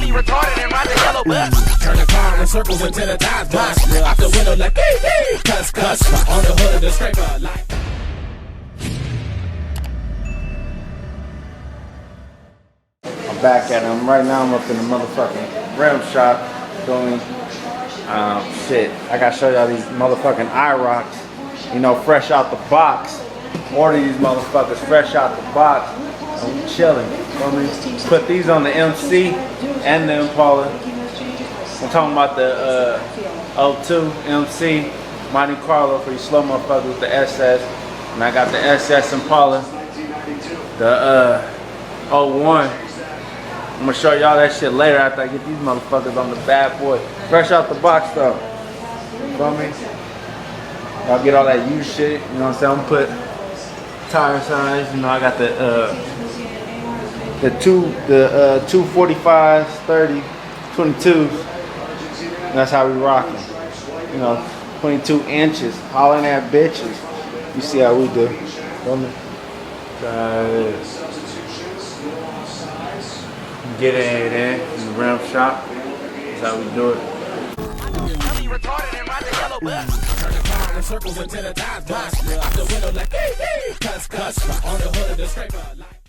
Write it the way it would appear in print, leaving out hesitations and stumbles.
really retarded and ride the yellow bus. Turn the car in circles until the tires bust. Out the window like cuss. On the hood of the scraper like. I'm back at him. Right now I'm up in the motherfucking rim shop doing shit. I gotta show y'all these motherfucking Irocs, you know, fresh out the box. Order these motherfuckers fresh out the box. And we chilling. Feel me? Put these on the MC and the Impala. I'm talking about the 02 MC Monte Carlo for you slow motherfuckers with the SS. And I got the SS Impala, the 01. I'm gonna show y'all that shit later after I get these motherfuckers on the bad boy. Fresh out the box though. Feel me? Y'all get all that used shit, you know what I'm saying? I'm gonna put tire size, you know, I got the 245s, 30, 22's. And that's how we rockin'. You know, 22 inches, hollering at bitches. You see how we do. Feel me? Get it in the rim shop. That's how we do it. Really retarded and ride the yellow bus. Turn the car in circles until the tires bust. Out the window like cuss. On the hood of the scraper like.